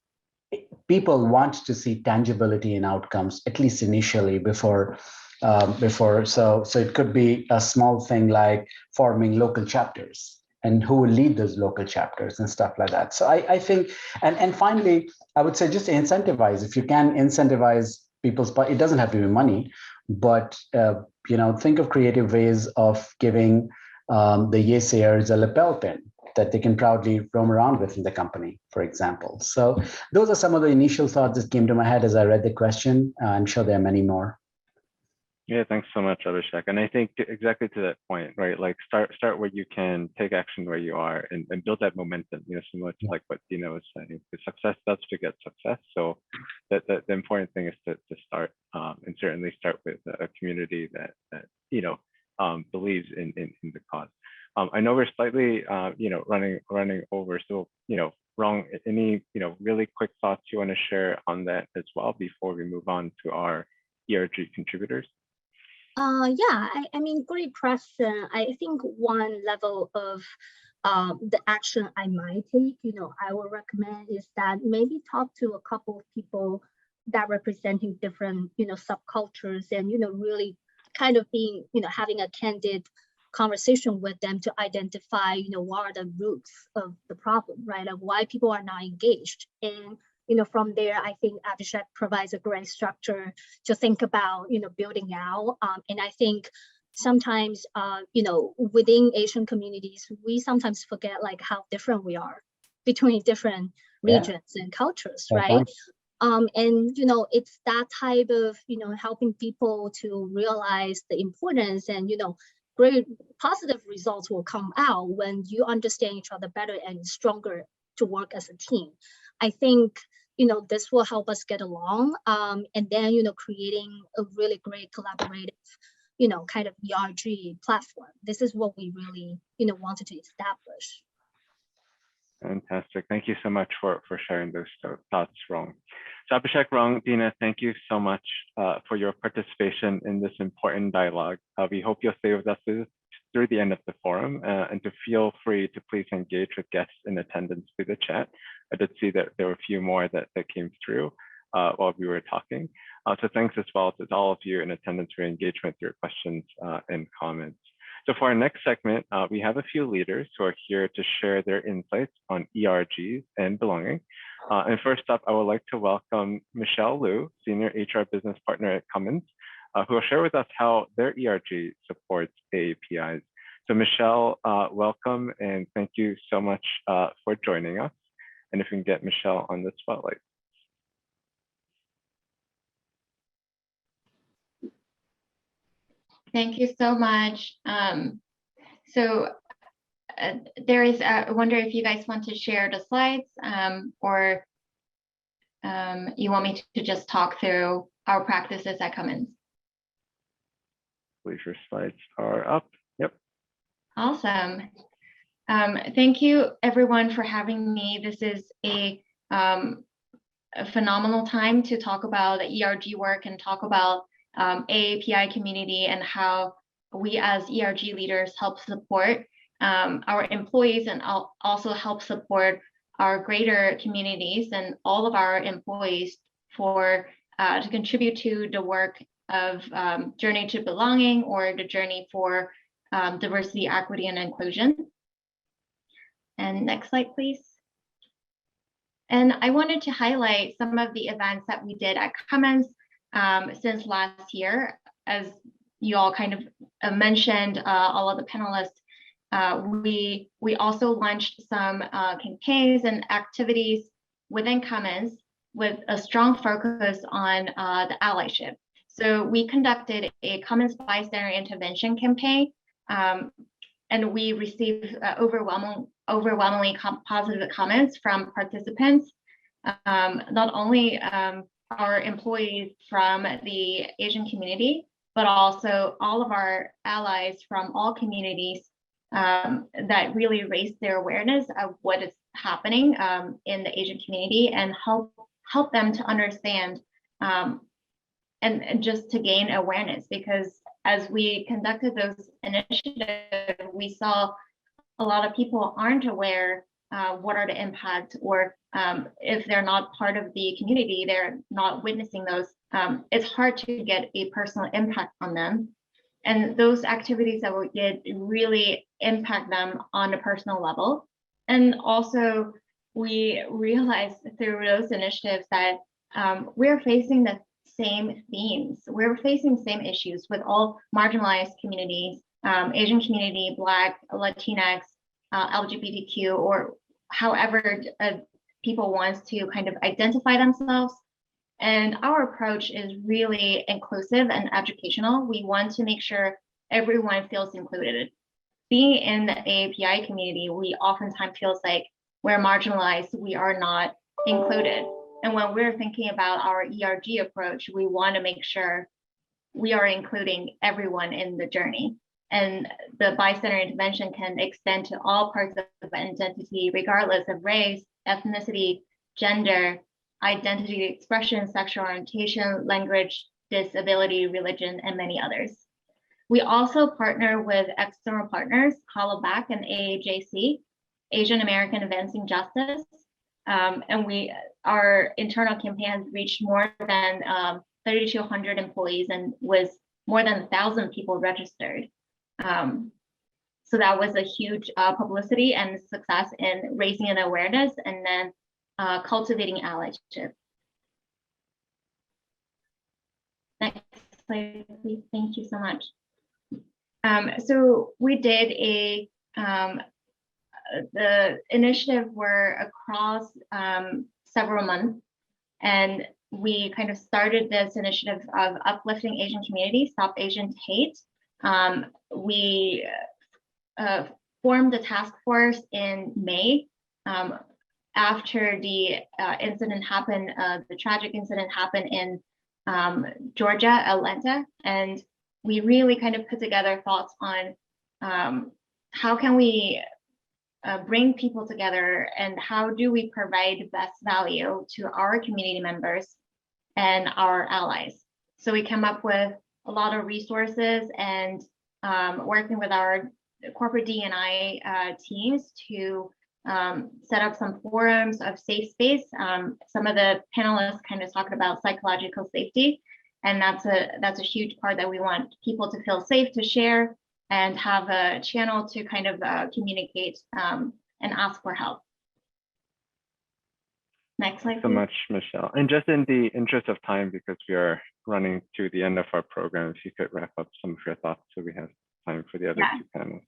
people want to see tangibility in outcomes, at least initially, before. So it could be a small thing like forming local chapters and who will lead those local chapters and stuff like that. So I think, and finally, I would say just incentivize. If you can incentivize people's, it doesn't have to be money, but think of creative ways of giving the naysayers a lapel pin that they can proudly roam around with in the company, for example. So those are some of the initial thoughts that came to my head as I read the question. I'm sure there are many more. Yeah, thanks so much, Abhishek. And I think exactly to that point, right? Like start where you can, take action where you are, and build that momentum. Similar to like what Dina was saying, the success does beget success. So that the important thing is to start, and certainly start with a community that believes in the cause. I know we're slightly running over, so Rong, any really quick thoughts you want to share on that as well before we move on to our ERG contributors? Yeah, I mean, great question. I think one level of the action I might take, I would recommend is that maybe talk to a couple of people that representing different, subcultures and, really kind of being, having a candid conversation with them to identify, what are the roots of the problem, right? Of why people are not engaged. And from there, I think Abhishek provides a great structure to think about, building out. And I think sometimes, within Asian communities, we sometimes forget like how different we are between different regions and cultures, right? And, it's that type of, helping people to realize the importance and, great positive results will come out when you understand each other better and stronger to work as a team. I think, this will help us get along, and then, creating a really great collaborative, kind of ERG platform. This is what we really, wanted to establish. Fantastic. Thank you so much for sharing those thoughts, Rong. So Abhishek, Rong, Dina, thank you so much for your participation in this important dialogue. We hope you'll stay with us through the end of the forum, and to feel free to please engage with guests in attendance through the chat. I did see that there were a few more that came through while we were talking. So thanks as well to all of you in attendance for your engagement, your questions and comments. So for our next segment, we have a few leaders who are here to share their insights on ERGs and belonging. And first up, I would like to welcome Michelle Liu, Senior HR Business Partner at Cummins, who will share with us how their ERG supports AAPIs. So Michelle, welcome and thank you so much for joining us. And if we can get Michelle on the spotlight. Thank you so much. There is, I wonder if you guys want to share the slides or you want me to just talk through our practices at Cummins. I believe your slides are up. Yep. Awesome. Thank you everyone for having me. This is a phenomenal time to talk about the ERG work and talk about AAPI community and how we as ERG leaders help support our employees and also help support our greater communities and all of our employees for to contribute to the work of Journey to Belonging or the journey for diversity, equity, and inclusion. And next slide, please. And I wanted to highlight some of the events that we did at Cummins since last year. As you all kind of mentioned, all of the panelists, we also launched some campaigns and activities within Cummins with a strong focus on the allyship. So we conducted a Cummins bystander intervention campaign, and we received overwhelmingly positive comments from participants, not only our employees from the Asian community, but also all of our allies from all communities that really raised their awareness of what is happening in the Asian community and help them to understand and just to gain awareness, because as we conducted those initiatives, we saw a lot of people aren't aware what are the impacts, or if they're not part of the community, they're not witnessing those. It's hard to get a personal impact on them. And those activities that we did really impact them on a personal level. And also we realized through those initiatives that we're facing the same themes. We're facing the same issues with all marginalized communities, Asian community, Black, Latinx, LGBTQ, or however people want to kind of identify themselves. And our approach is really inclusive and educational. We want to make sure everyone feels included. Being in the AAPI community, we oftentimes feels like we're marginalized, we are not included. And when we're thinking about our ERG approach, we want to make sure we are including everyone in the journey. And the bystander intervention can extend to all parts of identity, regardless of race, ethnicity, gender, identity expression, sexual orientation, language, disability, religion, and many others. We also partner with external partners, Hollaback and AAJC, Asian American Advancing Justice. And our internal campaigns reached more than 3,200 employees and was more than 1,000 people registered. So that was a huge publicity and success in raising an awareness and then cultivating allyship. Next slide, please. Thank you so much. So we did the initiative were across several months, and we kind of started this initiative of uplifting Asian community, Stop Asian Hate. We formed a task force in May after the incident happened, the tragic incident happened in Georgia, Atlanta, and we really kind of put together thoughts on how can we bring people together and how do we provide best value to our community members and our allies. So we came up with a lot of resources and working with our corporate D&I teams to set up some forums of safe space. Some of the panelists kind of talked about psychological safety, and that's a huge part that we want people to feel safe to share and have a channel to kind of communicate and ask for help. Next slide. Thanks so much, Michelle. And just in the interest of time, because we are running to the end of our program, if you could wrap up some of your thoughts so we have time for the other two panels.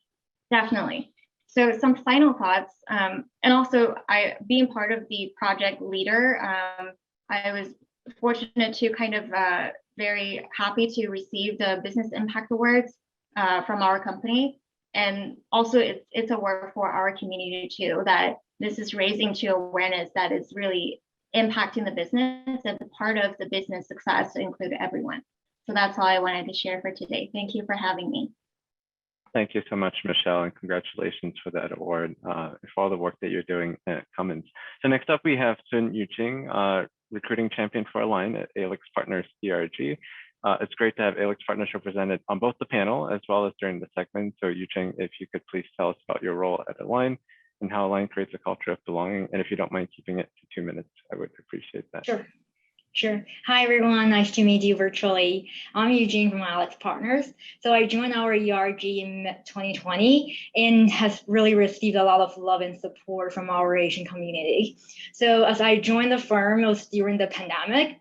Definitely. So some final thoughts, and also being part of the project leader, I was fortunate to kind of very happy to receive the Business Impact Awards from our company. And also it's a work for our community too, that this is raising to awareness that is really impacting the business and the part of the business success to include everyone. So that's all I wanted to share for today. Thank you for having me. Thank you so much, Michelle, and congratulations for that award, for all the work that you're doing at Cummins. So next up, we have Sun Yujing, recruiting champion for Align at ALEX Partners ERG. It's great to have ALEX Partners represented on both the panel as well as during the segment. So Yujing, if you could please tell us about your role at Align and how Align creates a culture of belonging. And if you don't mind keeping it to 2 minutes, I would appreciate that. Sure. Hi, everyone. Nice to meet you virtually. I'm Eugene from ALEX Partners. So I joined our ERG in 2020 and has really received a lot of love and support from our Asian community. So as I joined the firm, it was during the pandemic.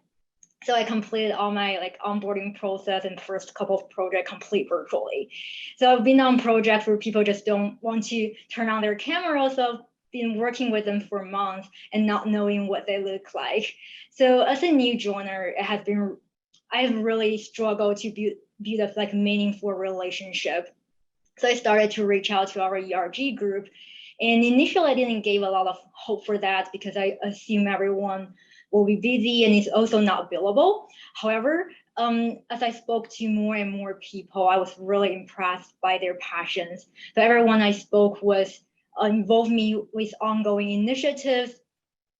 So I completed all my onboarding process and first couple of projects complete virtually. So I've been on projects where people just don't want to turn on their camera. So I've been working with them for months and not knowing what they look like. So as a new joiner, I've really struggled to build a meaningful relationship. So I started to reach out to our ERG group. And initially I didn't give a lot of hope for that because I assume everyone will be busy and it's also not billable. However, as I spoke to more and more people, I was really impressed by their passions. So everyone I spoke with involved me with ongoing initiatives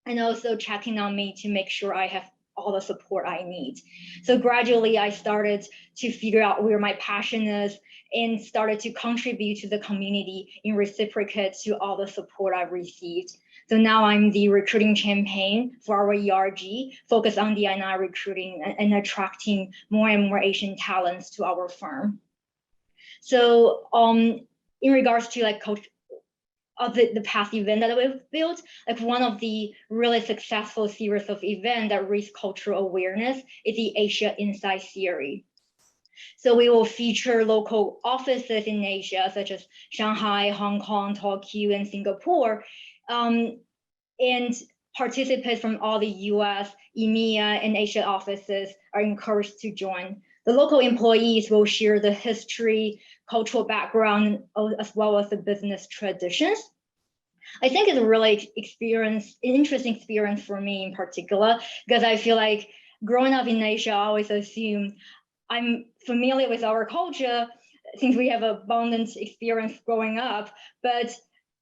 and also checking on me to make sure I have all the support I need. So gradually I started to figure out where my passion is and started to contribute to the community in reciprocate to all the support I've received. So now I'm the recruiting champion for our ERG, focused on D&I recruiting and attracting more and more Asian talents to our firm. So in regards to the past event that we've built, one of the really successful series of events that raise cultural awareness is the Asia Insight series. So we will feature local offices in Asia, such as Shanghai, Hong Kong, Tokyo, and Singapore, and participants from all the US, EMEA, and Asia offices are encouraged to join. The local employees will share the history, cultural background, as well as the business traditions. I think it's a really interesting experience for me in particular, because I feel like growing up in Asia, I always assume I'm familiar with our culture, since we have abundant experience growing up, but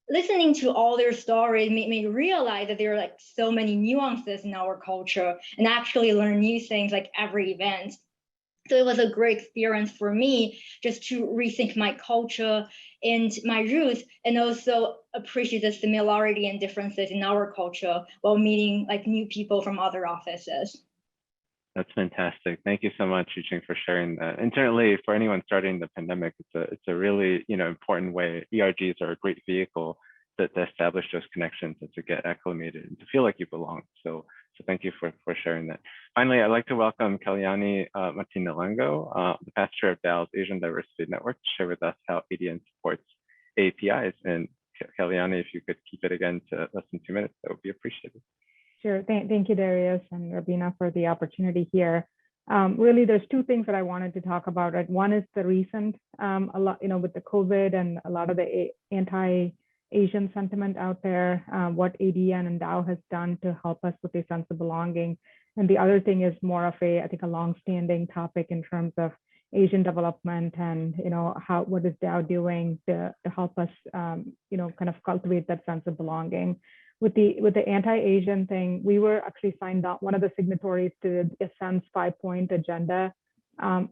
listening to all their stories made me realize that there are like so many nuances in our culture, and actually learn new things like every event. So it was a great experience for me just to rethink my culture and my roots, and also appreciate the similarity and differences in our culture while meeting like new people from other offices. That's fantastic. Thank you so much, Yuqing, for sharing that. And certainly for anyone starting the pandemic, it's a really important way. ERGs are a great vehicle to establish those connections and to get acclimated and to feel like you belong. So thank you for sharing that. Finally, I'd like to welcome Kalyani Martinalango, the pastor of Dow's Asian Diversity Network, to share with us how ADN supports APIs. And Kalyani, if you could keep it again to less than 2 minutes, that would be appreciated. Sure. Thank you, Darius and Rabina, for the opportunity here. Really, there's two things that I wanted to talk about. Right, one is the recent, a lot, with the COVID and a lot of the anti-Asian sentiment out there. What ADN and DAO has done to help us with a sense of belonging, and the other thing is more of I think, a long-standing topic in terms of Asian development and what is DAO doing to help us, kind of cultivate that sense of belonging. With the anti-Asian thing, we were actually signed up, one of the signatories to the Ascend's 5-point agenda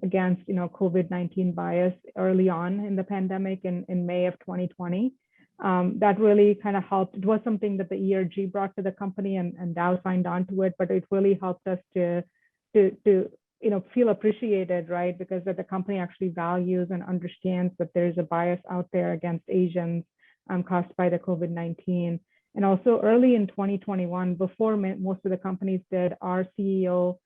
against COVID-19 bias early on in the pandemic in May of 2020. That really kind of helped. It was something that the ERG brought to the company, and DAO signed on to it, but it really helped us to feel appreciated, right? Because that the company actually values and understands that there's a bias out there against Asians caused by the COVID-19. And also early in 2021, before most of the companies did, our CEO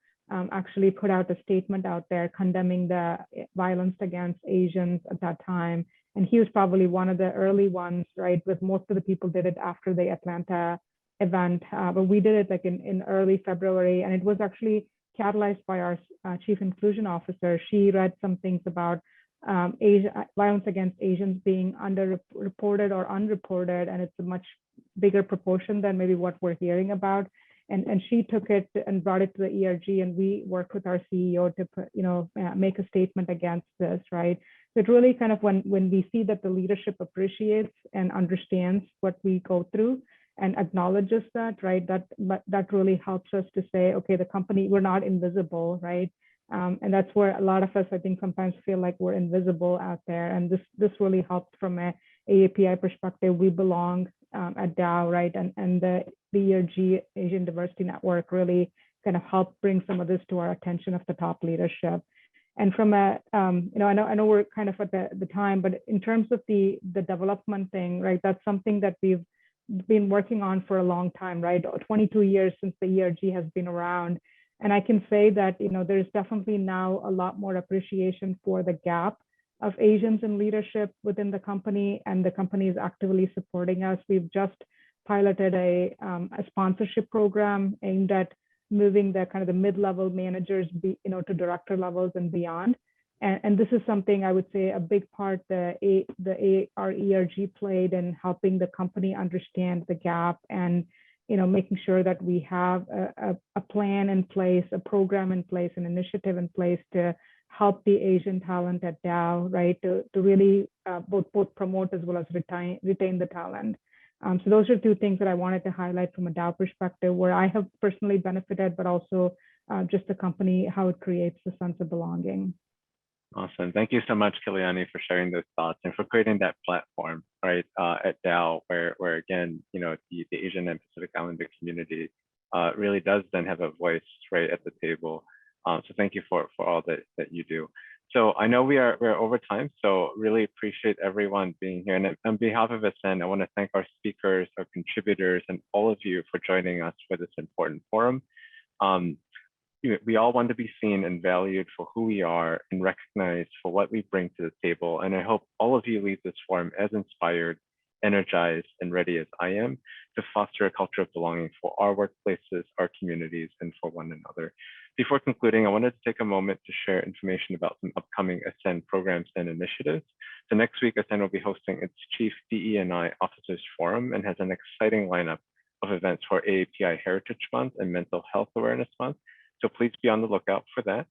actually put out a statement out there condemning the violence against Asians at that time. And he was probably one of the early ones, right? With most of the people did it after the Atlanta event, but we did it like in early February, and it was actually catalyzed by our Chief Inclusion Officer. She read some things about violence against Asians being underreported or unreported, and it's a much bigger proportion than maybe what we're hearing about. And she took it and brought it to the ERG, and we worked with our CEO to make a statement against this, right? So it really kind of when we see that the leadership appreciates and understands what we go through and acknowledges that, right? That really helps us to say, okay, the company, we're not invisible, right? And that's where a lot of us, I think, sometimes feel like we're invisible out there. And this really helps from a API perspective. We belong at DAO, right? And the ERG Asian Diversity Network really kind of helped bring some of this to our attention of the top leadership. And from I know we're kind of at the time, but in terms of the development thing, right? That's something that we've been working on for a long time, right? 22 years since the ERG has been around. And I can say that, there's definitely now a lot more appreciation for the gap of Asians in leadership within the company, and the company is actively supporting us. We've just piloted a sponsorship program aimed at moving the kind of the mid-level managers, to director levels and beyond. And this is something I would say a big part our ERG played in helping the company understand the gap, and making sure that we have a plan in place, a program in place, an initiative in place to help the Asian talent at DAO, right? To really both promote as well as retain the talent. So those are two things that I wanted to highlight from a DAO perspective, where I have personally benefited, but also just the company, how it creates a sense of belonging. Awesome. Thank you so much, Kalyani, for sharing those thoughts and for creating that platform, right, at DAO, where again, the Asian and Pacific Islander community really does then have a voice right at the table. So thank you for all that you do. So I know we're over time, so really appreciate everyone being here. And on behalf of Ascend, I want to thank our speakers, our contributors, and all of you for joining us for this important forum. We all want to be seen and valued for who we are and recognized for what we bring to the table. And I hope all of you leave this forum as inspired, energized, and ready as I am to foster a culture of belonging for our workplaces, our communities, and for one another. Before concluding, I wanted to take a moment to share information about some upcoming Ascend programs and initiatives. So next week, Ascend will be hosting its Chief DE&I Officers Forum and has an exciting lineup of events for AAPI Heritage Month and Mental Health Awareness Month. So please be on the lookout for that.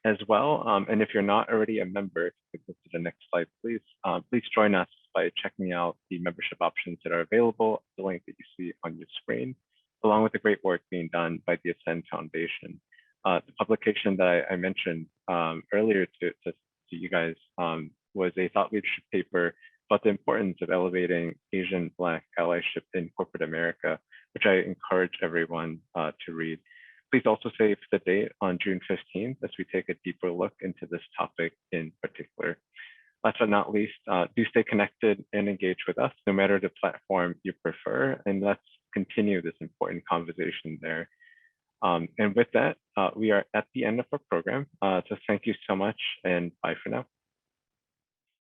as well. And if you're not already a member, if you could go to the next slide, please. Please join us by checking out the membership options that are available, the link that you see on your screen, along with the great work being done by the Ascend Foundation. The publication that I mentioned earlier to you guys was a thought leadership paper about the importance of elevating Asian Black allyship in corporate America, which I encourage everyone to read. Please also save the date on June 15th as we take a deeper look into this topic in particular. Last but not least, do stay connected and engage with us, no matter the platform you prefer, and let's continue this important conversation there. And with that, we are at the end of our program. So thank you so much, and bye for now.